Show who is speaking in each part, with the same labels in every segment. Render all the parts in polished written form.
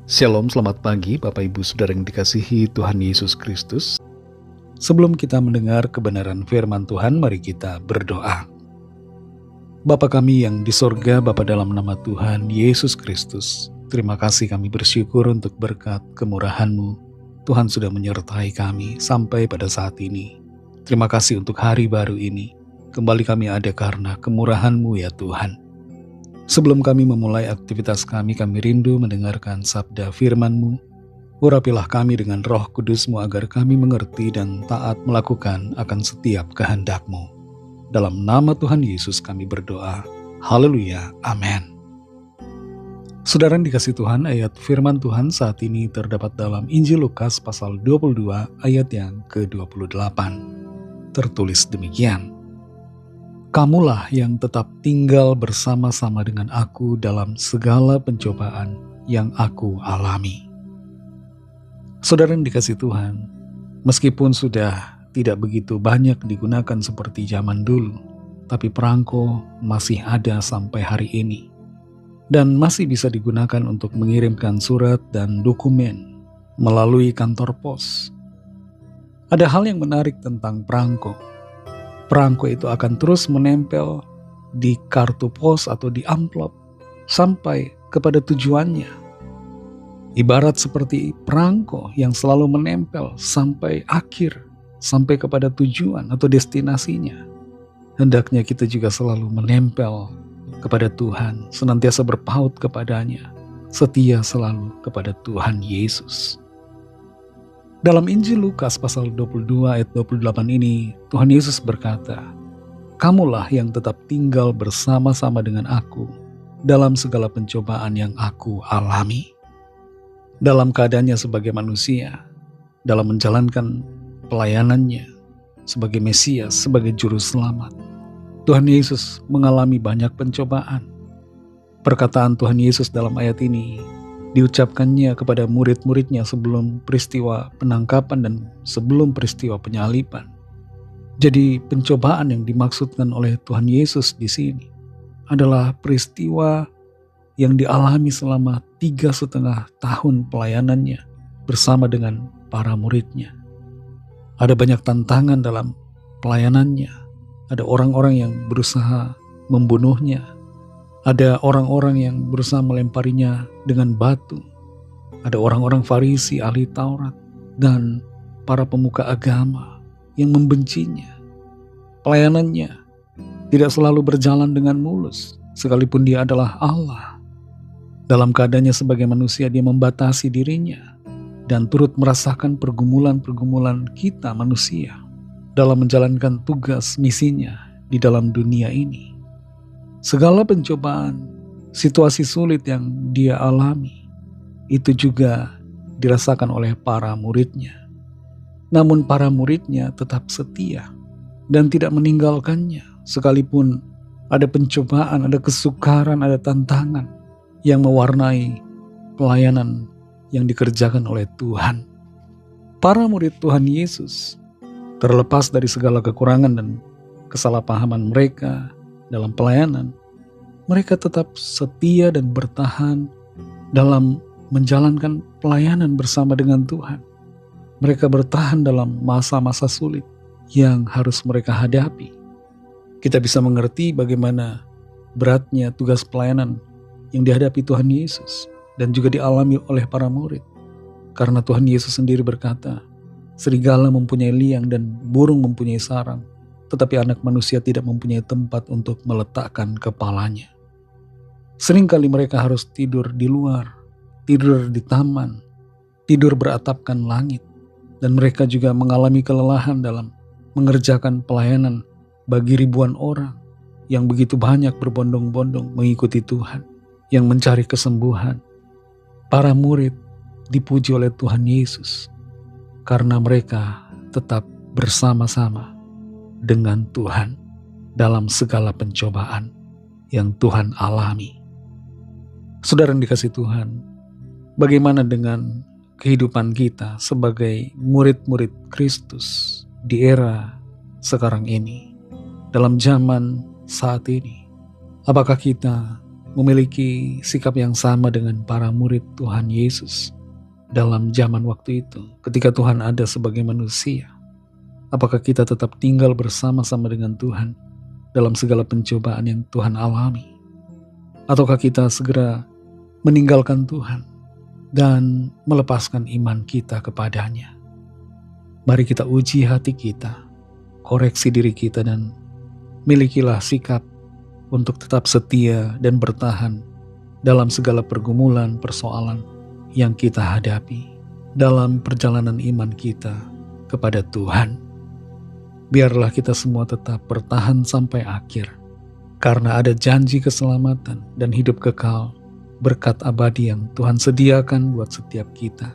Speaker 1: Shalom, selamat pagi Bapak Ibu Saudara yang dikasihi Tuhan Yesus Kristus. Sebelum kita mendengar kebenaran firman Tuhan, mari kita berdoa. Bapa kami yang di sorga, Bapa dalam nama Tuhan Yesus Kristus, terima kasih kami bersyukur untuk berkat kemurahan-Mu. Tuhan sudah menyertai kami sampai pada saat ini. Terima kasih untuk hari baru ini. Kembali kami ada karena kemurahan-Mu ya Tuhan. Sebelum kami memulai aktivitas kami rindu mendengarkan sabda firman-Mu. Urapilah kami dengan Roh Kudus-Mu agar kami mengerti dan taat melakukan akan setiap kehendak-Mu. Dalam nama Tuhan Yesus kami berdoa. Haleluya. Amin. Saudara yang dikasih Tuhan, ayat firman Tuhan saat ini terdapat dalam Injil Lukas pasal 22 ayat yang ke-28. Tertulis demikian. Kamulah yang tetap tinggal bersama-sama dengan aku dalam segala pencobaan yang aku alami. Saudara yang dikasih Tuhan, meskipun sudah tidak begitu banyak digunakan seperti zaman dulu, tapi perangko masih ada sampai hari ini. Dan masih bisa digunakan untuk mengirimkan surat dan dokumen melalui kantor pos. Ada hal yang menarik tentang perangko. Perangko itu akan terus menempel di kartu pos atau di amplop sampai kepada tujuannya. Ibarat seperti perangko yang selalu menempel sampai akhir, sampai kepada tujuan atau destinasinya. Hendaknya kita juga selalu menempel kepada Tuhan, senantiasa berpaut kepadanya, setia selalu kepada Tuhan Yesus. Dalam Injil Lukas pasal 22 ayat 28 ini, Tuhan Yesus berkata, "Kamulah yang tetap tinggal bersama-sama dengan aku dalam segala pencobaan yang aku alami." Dalam keadaannya sebagai manusia, dalam menjalankan pelayanannya sebagai Mesias, sebagai Juru Selamat, Tuhan Yesus mengalami banyak pencobaan. Perkataan Tuhan Yesus dalam ayat ini diucapkannya kepada murid-muridnya sebelum peristiwa penangkapan dan sebelum peristiwa penyaliban. Jadi pencobaan yang dimaksudkan oleh Tuhan Yesus di sini adalah peristiwa yang dialami selama 3,5 tahun pelayanannya bersama dengan para muridnya. Ada banyak tantangan dalam pelayanannya. Ada orang-orang yang berusaha membunuhnya. Ada orang-orang yang berusaha melemparinya dengan batu. Ada orang-orang Farisi, ahli Taurat, dan para pemuka agama yang membencinya. Pelayanannya tidak selalu berjalan dengan mulus, sekalipun dia adalah Allah. Dalam keadaannya sebagai manusia, dia membatasi dirinya dan turut merasakan pergumulan-pergumulan kita manusia dalam menjalankan tugas misinya di dalam dunia ini. Segala pencobaan, situasi sulit yang dia alami, itu juga dirasakan oleh para muridnya. Namun para muridnya tetap setia dan tidak meninggalkannya, sekalipun ada pencobaan, ada kesukaran, ada tantangan yang mewarnai pelayanan yang dikerjakan oleh Tuhan. Para murid Tuhan Yesus, terlepas dari segala kekurangan dan kesalahpahaman mereka dalam pelayanan, mereka tetap setia dan bertahan dalam menjalankan pelayanan bersama dengan Tuhan. Mereka bertahan dalam masa-masa sulit yang harus mereka hadapi. Kita bisa mengerti bagaimana beratnya tugas pelayanan yang dihadapi Tuhan Yesus dan juga dialami oleh para murid. Karena Tuhan Yesus sendiri berkata, "Serigala mempunyai liang dan burung mempunyai sarang, tetapi anak manusia tidak mempunyai tempat untuk meletakkan kepalanya." Seringkali mereka harus tidur di luar, tidur di taman, tidur beratapkan langit. Dan mereka juga mengalami kelelahan dalam mengerjakan pelayanan bagi ribuan orang yang begitu banyak berbondong-bondong mengikuti Tuhan, yang mencari kesembuhan. Para murid dipuji oleh Tuhan Yesus karena mereka tetap bersama-sama dengan Tuhan dalam segala pencobaan yang Tuhan alami. Saudara yang dikasih Tuhan, bagaimana dengan kehidupan kita sebagai murid-murid Kristus di era sekarang ini, dalam zaman saat ini? Apakah kita memiliki sikap yang sama dengan para murid Tuhan Yesus dalam zaman waktu itu ketika Tuhan ada sebagai manusia? Apakah kita tetap tinggal bersama-sama dengan Tuhan dalam segala pencobaan yang Tuhan alami? Ataukah kita segera meninggalkan Tuhan dan melepaskan iman kita kepadanya? Mari kita uji hati kita, koreksi diri kita, dan milikilah sikap untuk tetap setia dan bertahan dalam segala pergumulan, persoalan yang kita hadapi dalam perjalanan iman kita kepada Tuhan. Biarlah kita semua tetap bertahan sampai akhir, karena ada janji keselamatan dan hidup kekal, berkat abadi yang Tuhan sediakan buat setiap kita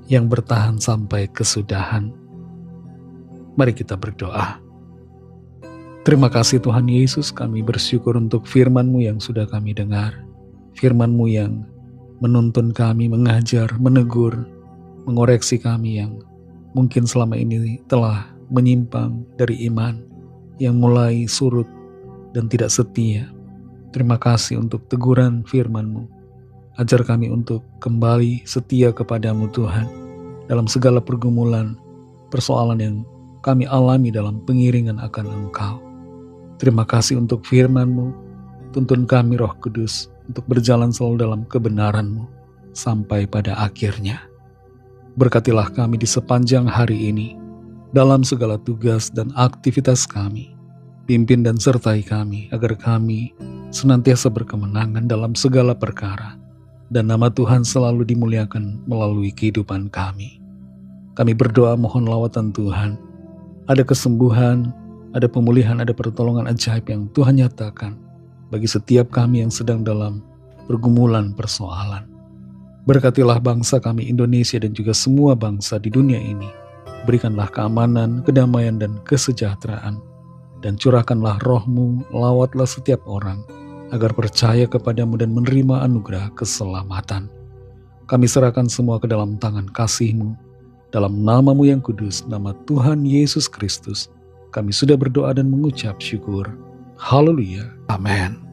Speaker 1: yang bertahan sampai kesudahan. Mari kita berdoa. Terima kasih Tuhan Yesus, kami bersyukur untuk firman-Mu yang sudah kami dengar. Firman-Mu yang menuntun kami, mengajar, menegur, mengoreksi kami yang mungkin selama ini telah menyimpang dari iman, yang mulai surut dan tidak setia. Terima kasih untuk teguran firman-Mu. Ajar kami untuk kembali setia kepadamu Tuhan dalam segala pergumulan, persoalan yang kami alami dalam pengiringan akan Engkau. Terima kasih untuk firman-Mu. Tuntun kami Roh Kudus untuk berjalan selalu dalam kebenaran-Mu sampai pada akhirnya. Berkatilah kami di sepanjang hari ini dalam segala tugas dan aktivitas kami. Pimpin dan sertai kami agar kami senantiasa berkemenangan dalam segala perkara, dan nama Tuhan selalu dimuliakan melalui kehidupan kami. Kami berdoa mohon lawatan Tuhan. Ada kesembuhan, ada pemulihan, ada pertolongan ajaib yang Tuhan nyatakan bagi setiap kami yang sedang dalam pergumulan persoalan. Berkatilah bangsa kami Indonesia dan juga semua bangsa di dunia ini. Berikanlah keamanan, kedamaian, dan kesejahteraan. Dan curahkanlah roh-Mu, lawatlah setiap orang agar percaya kepadamu dan menerima anugerah keselamatan. Kami serahkan semua ke dalam tangan kasih-Mu. Dalam nama-Mu yang kudus, nama Tuhan Yesus Kristus, kami sudah berdoa dan mengucap syukur. Haleluya. Amin.